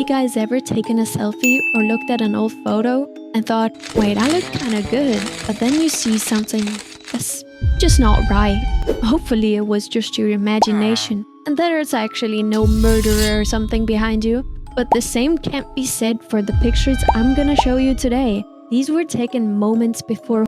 you guys ever taken a selfie or looked at an old photo and thought, wait, I look kinda good, but then you see something that's just not right? Hopefully it was just your imagination and there's actually no murderer or something behind you. But the same can't be said for the pictures I'm gonna show you today. These were taken moments before.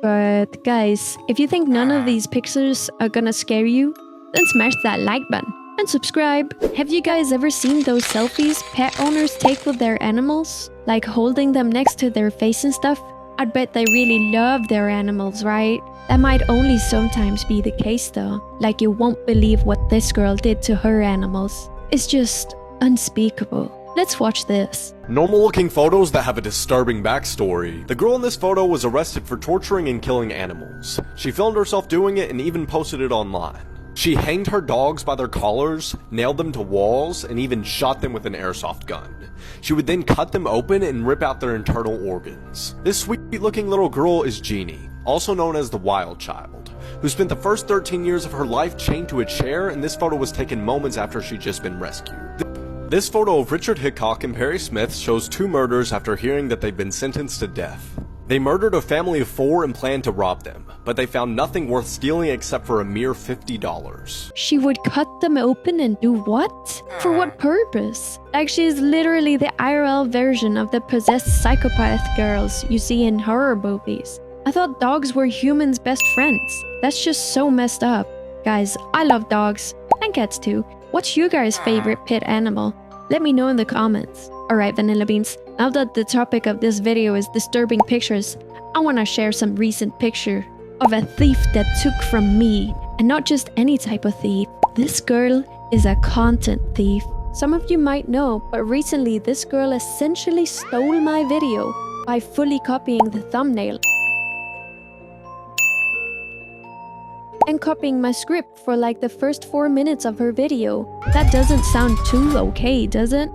But guys, if you think none of these pictures are gonna scare you, then smash that like button and subscribe. Have you guys ever seen those selfies pet owners take with their animals? Like holding them next to their face and stuff? I'd bet they really love their animals, right? That might only sometimes be the case though. Like you won't believe what this girl did to her animals. It's just unspeakable. Let's watch this. Normal looking photos that have a disturbing backstory. The girl in this photo was arrested for torturing and killing animals. She filmed herself doing it and even posted it online. She hanged her dogs by their collars, nailed them to walls, and even shot them with an airsoft gun. She would then cut them open and rip out their internal organs. This sweet looking little girl is Jeannie, also known as the Wild Child, who spent the first 13 years of her life chained to a chair, and this photo was taken moments after she'd just been rescued. This photo of Richard Hickok and Perry Smith shows two murders after hearing that they'd been sentenced to death. They murdered a family of 4 and planned to rob them, but they found nothing worth stealing except for a mere $50. She would cut them open and do what? For what purpose? Like she's literally the IRL version of the possessed psychopath girls you see in horror movies. I thought dogs were humans' best friends. That's just so messed up. Guys, I love dogs, and cats too. What's your guys' favorite pet animal? Let me know in the comments. Alright Vanilla Beans, now that the topic of this video is disturbing pictures, I wanna share some recent picture of a thief that took from me. And not just any type of thief. This girl is a content thief. Some of you might know, but recently this girl essentially stole my video by fully copying the thumbnail and copying my script for like the first 4 minutes of her video. That doesn't sound too okay, does it?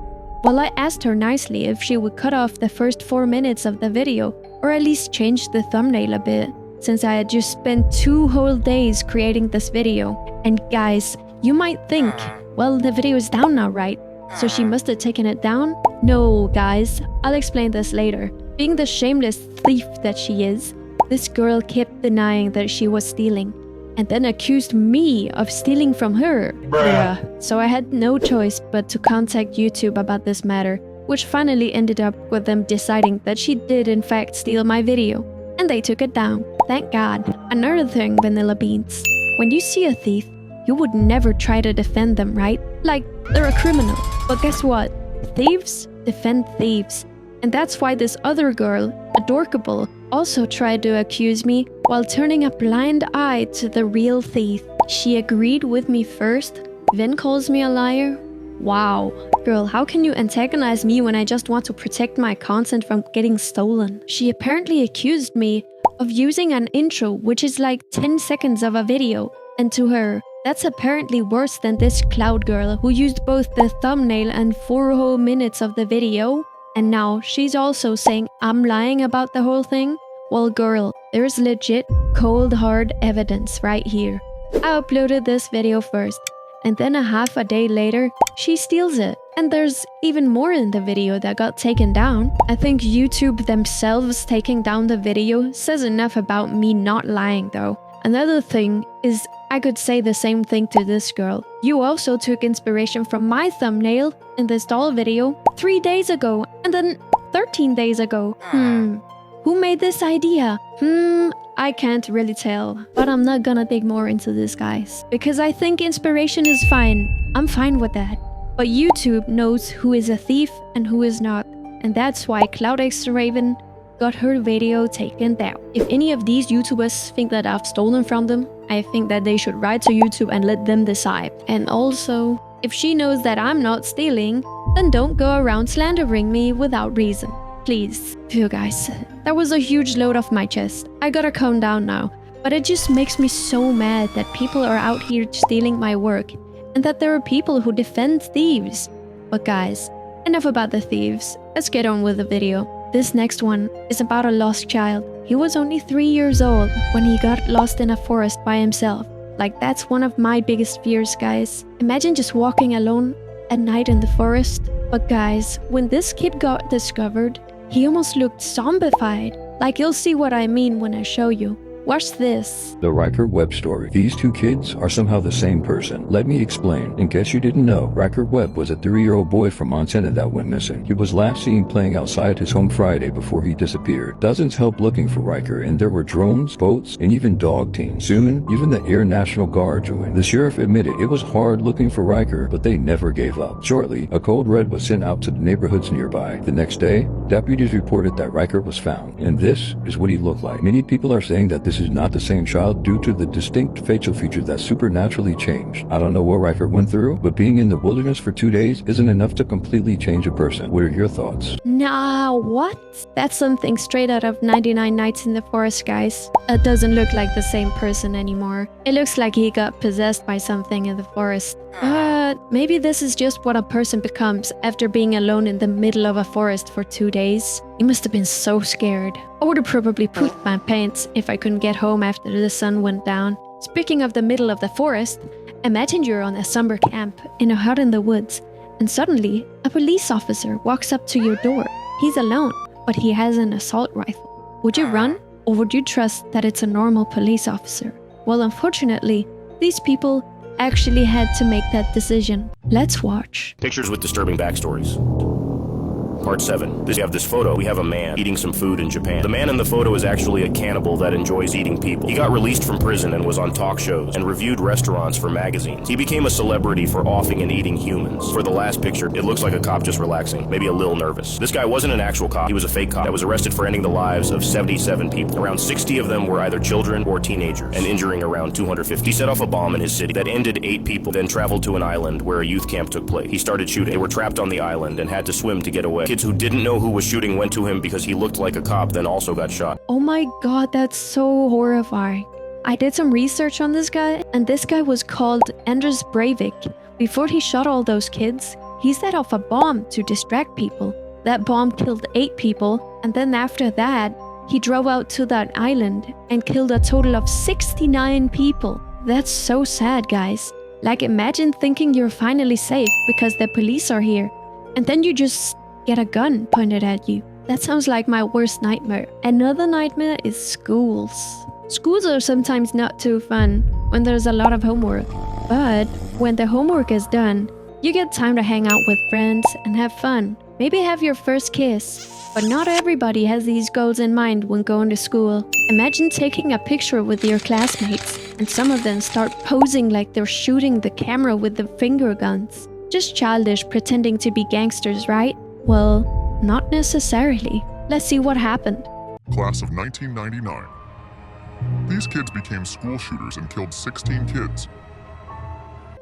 Well, I asked her nicely if she would cut off the first 4 minutes of the video, or at least change the thumbnail a bit, since I had just spent 2 whole days creating this video. And guys, you might think, well, the video is down now, right? So she must have taken it down? No, guys, I'll explain this later. Being the shameless thief that she is, this girl kept denying that she was stealing, and then accused me of stealing from her. Bruh. So I had no choice but to contact YouTube about this matter, which finally ended up with them deciding that she did in fact steal my video, and they took it down. Thank God. Another thing, Vanilla Beans. When you see a thief, you would never try to defend them, right? Like, they're a criminal. But guess what? Thieves defend thieves. And that's why this other girl, Adorkable, also tried to accuse me while turning a blind eye to the real thief. She agreed with me first, then calls me a liar? Wow. Girl, how can you antagonize me when I just want to protect my content from getting stolen? She apparently accused me of using an intro which is like 10 seconds of a video, and to her, that's apparently worse than this cloud girl who used both the thumbnail and 4 whole minutes of the video. And now she's also saying I'm lying about the whole thing? Well girl, there's legit cold hard evidence right here. I uploaded this video first, and then a half a day later, she steals it. And there's even more in the video that got taken down. I think YouTube themselves taking down the video says enough about me not lying though. Another thing is I could say the same thing to this girl. You also took inspiration from my thumbnail in this doll video 3 days ago, and then 13 days ago. Who made this idea? I can't really tell. But I'm not gonna dig more into this, guys, because I think inspiration is fine. I'm fine with that. But YouTube knows who is a thief and who is not. And that's why CloudX Raven got her video taken down. If any of these YouTubers think that I've stolen from them, I think that they should write to YouTube and let them decide. And also, if she knows that I'm not stealing, then don't go around slandering me without reason. Please. Phew guys, that was a huge load off my chest. I gotta calm down now. But it just makes me so mad that people are out here stealing my work, and that there are people who defend thieves. But guys, enough about the thieves. Let's get on with the video. This next one is about a lost child. He was only 3 years old when he got lost in a forest by himself. Like, that's one of my biggest fears, guys. Imagine just walking alone at night in the forest. But guys, when this kid got discovered, he almost looked zombified. Like, you'll see what I mean when I show you. Watch this. The Riker Webb story. These two kids are somehow the same person. Let me explain. In case you didn't know, Riker Webb was a 3-year-old boy from Montana that went missing. He was last seen playing outside his home Friday before he disappeared. Dozens helped looking for Riker, and there were drones, boats, and even dog teams. Soon, even the Air National Guard joined. The sheriff admitted it was hard looking for Riker, but they never gave up. Shortly, a code red was sent out to the neighborhoods nearby. The next day, deputies reported that Riker was found, and this is what he looked like. Many people are saying that this is not the same child due to the distinct facial features that supernaturally changed. I don't know what Riker went through, but being in the wilderness for 2 days isn't enough to completely change a person. What are your thoughts? Nah, what? That's something straight out of 99 Nights in the Forest, guys. It doesn't look like the same person anymore. It looks like he got possessed by something in the forest. But maybe this is just what a person becomes after being alone in the middle of a forest for 2 days. He must have been so scared. I would have probably pooped my pants if I couldn't get home after the sun went down. Speaking of the middle of the forest, imagine you're on a summer camp in a hut in the woods, and suddenly a police officer walks up to your door. He's alone, but he has an assault rifle. Would you run, or would you trust that it's a normal police officer? Well, unfortunately, these people actually had to make that decision. Let's watch. Pictures with disturbing backstories. Part 7. We have this photo. We have a man eating some food in Japan. The man in the photo is actually a cannibal that enjoys eating people. He got released from prison and was on talk shows and reviewed restaurants for magazines. He became a celebrity for offing and eating humans. For the last picture, it looks like a cop just relaxing, maybe a little nervous. This guy wasn't an actual cop. He was a fake cop that was arrested for ending the lives of 77 people. Around 60 of them were either children or teenagers, and injuring around 250. He set off a bomb in his city that ended 8 people, then traveled to an island where a youth camp took place. He started shooting. They were trapped on the island and had to swim to get away. Kids who didn't know who was shooting went to him because he looked like a cop, then also got shot. Oh my god, that's so horrifying. I did some research on this guy, and this guy was called Anders Breivik. Before he shot all those kids, he set off a bomb to distract people. That bomb killed 8 people, and then after that, he drove out to that island and killed a total of 69 people. That's so sad, guys. Like, imagine thinking you're finally safe because the police are here, and then you just get a gun pointed at you. That sounds like my worst nightmare. Another nightmare is schools. Schools are sometimes not too fun when there's a lot of homework. But when the homework is done, you get time to hang out with friends and have fun. Maybe have your first kiss. But not everybody has these goals in mind when going to school. Imagine taking a picture with your classmates, and some of them start posing like they're shooting the camera with the finger guns. Just childish pretending to be gangsters, right? Well, not necessarily. Let's see what happened. Class of 1999. These kids became school shooters and killed 16 kids.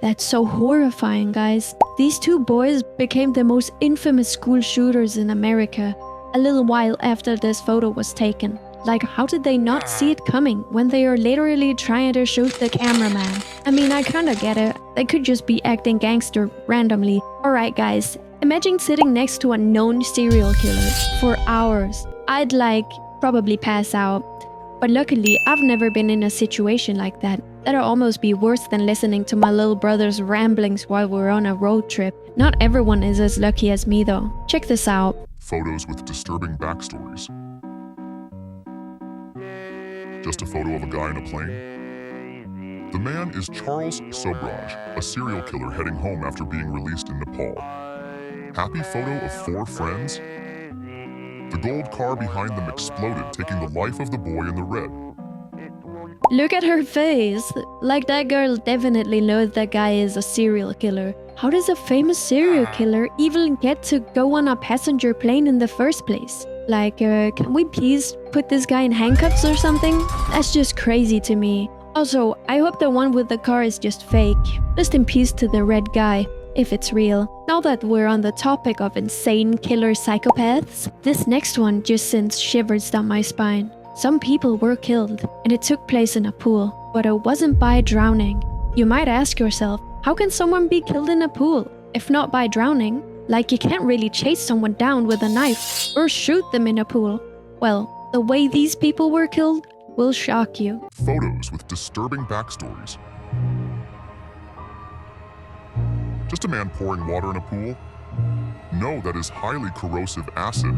That's so horrifying, guys. These 2 boys became the most infamous school shooters in America a little while after this photo was taken. Like, how did they not see it coming when they are literally trying to shoot the cameraman? I mean, I kinda get it. They could just be acting gangster randomly. Alright guys, imagine sitting next to a known serial killer for hours. I'd probably pass out. But luckily, I've never been in a situation like that. That'll almost be worse than listening to my little brother's ramblings while we're on a road trip. Not everyone is as lucky as me though. Check this out. Photos with disturbing backstories. Just a photo of a guy in a plane? The man is Charles Sobraj, a serial killer heading home after being released in Nepal. Happy photo of 4 friends? The gold car behind them exploded, taking the life of the boy in the red. Look at her face. Like, that girl definitely knows that guy is a serial killer. How does a famous serial killer even get to go on a passenger plane in the first place? Like, can we please put this guy in handcuffs or something? That's just crazy to me. Also, I hope the one with the car is just fake. Rest in peace to the red guy, if it's real. Now that we're on the topic of insane killer psychopaths, this next one just sends shivers down my spine. Some people were killed, and it took place in a pool, but it wasn't by drowning. You might ask yourself, how can someone be killed in a pool, if not by drowning? Like, you can't really chase someone down with a knife or shoot them in a pool. Well, the way these people were killed will shock you. Photos with disturbing backstories. Just a man pouring water in a pool? No, that is highly corrosive acid.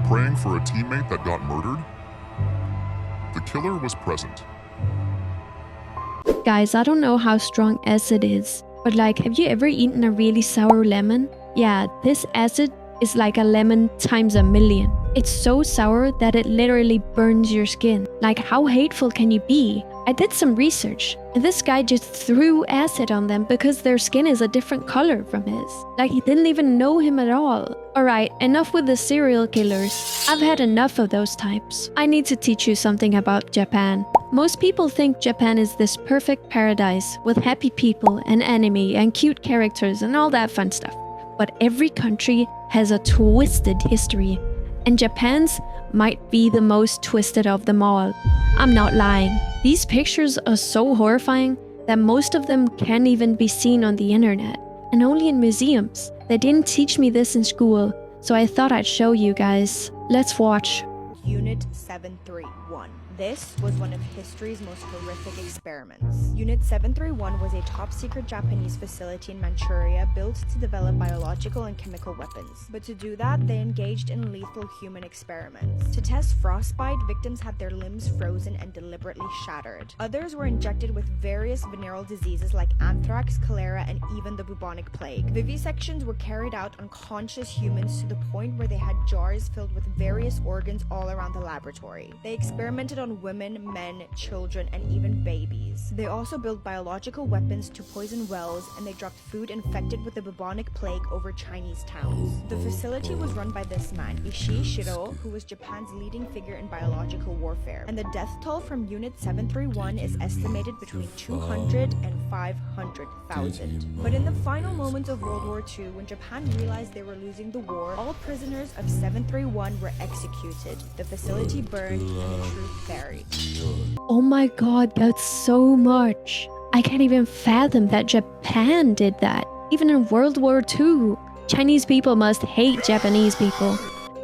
Praying for a teammate that got murdered? The killer was present. Guys, I don't know how strong acid is, but like, have you ever eaten a really sour lemon? Yeah, this acid is like a lemon times a million. It's so sour that it literally burns your skin. Like, how hateful can you be? I did some research, and this guy just threw acid on them because their skin is a different color from his. Like, he didn't even know him at all. Alright, enough with the serial killers. I've had enough of those types. I need to teach you something about Japan. Most people think Japan is this perfect paradise with happy people and anime and cute characters and all that fun stuff. But every country has a twisted history, and Japan's might be the most twisted of them all. I'm not lying. These pictures are so horrifying that most of them can't even be seen on the internet, and only in museums. They didn't teach me this in school, so I thought I'd show you guys. Let's watch. Unit 731. This was one of history's most horrific experiments. Unit 731 was a top-secret Japanese facility in Manchuria built to develop biological and chemical weapons. But to do that, they engaged in lethal human experiments. To test frostbite, victims had their limbs frozen and deliberately shattered. Others were injected with various venereal diseases like anthrax, cholera, and even the bubonic plague. Vivisections were carried out on conscious humans to the point where they had jars filled with various organs all around the laboratory. They experimented on women, men, children, and even babies. They also built biological weapons to poison wells, and they dropped food infected with the bubonic plague over Chinese towns. The facility was run by this man, Ishii Shiro, who was Japan's leading figure in biological warfare. And the death toll from Unit 731 is estimated between 200 and 500,000. But in the final moments of World War II, when Japan realized they were losing the war, all prisoners of 731 were executed. The facility burned, and the truth buried. Oh my god, that's so much. I can't even fathom that Japan did that. Even in World War II, Chinese people must hate Japanese people.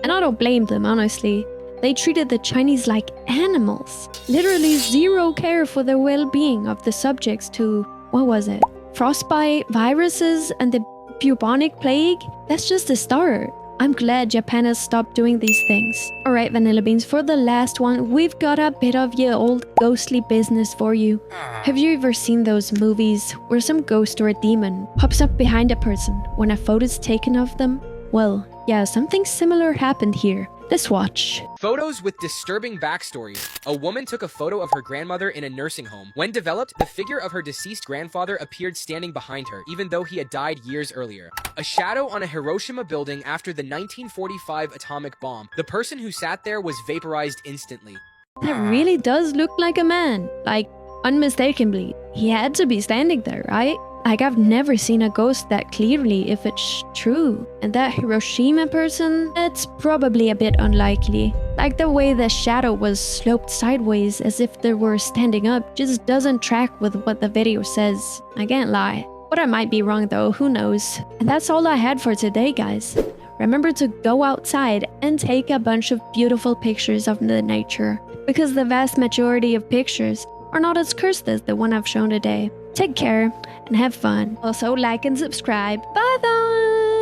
And I don't blame them, honestly. They treated the Chinese like animals. Literally zero care for the well-being of the subjects to, what was it? Frostbite, viruses, and the bubonic plague? That's just the start. I'm glad Japan has stopped doing these things. Alright, Vanilla Beans, for the last one, we've got a bit of your old ghostly business for you. Have you ever seen those movies where some ghost or a demon pops up behind a person when a photo's taken of them? Well, yeah, something similar happened here. Let's watch. Photos with disturbing backstories. A woman took a photo of her grandmother in a nursing home. When developed, the figure of her deceased grandfather appeared standing behind her, even though he had died years earlier. A shadow on a Hiroshima building after the 1945 atomic bomb. The person who sat there was vaporized instantly. That really does look like a man. Like, unmistakably. He had to be standing there, right? Like, I've never seen a ghost that clearly if it's true. And that Hiroshima person, it's probably a bit unlikely. Like, the way the shadow was sloped sideways as if they were standing up just doesn't track with what the video says. I can't lie. But I might be wrong though, who knows. And that's all I had for today, guys. Remember to go outside and take a bunch of beautiful pictures of the nature, because the vast majority of pictures are not as cursed as the one I've shown today. Take care and have fun. Also, like and subscribe. Bye bye!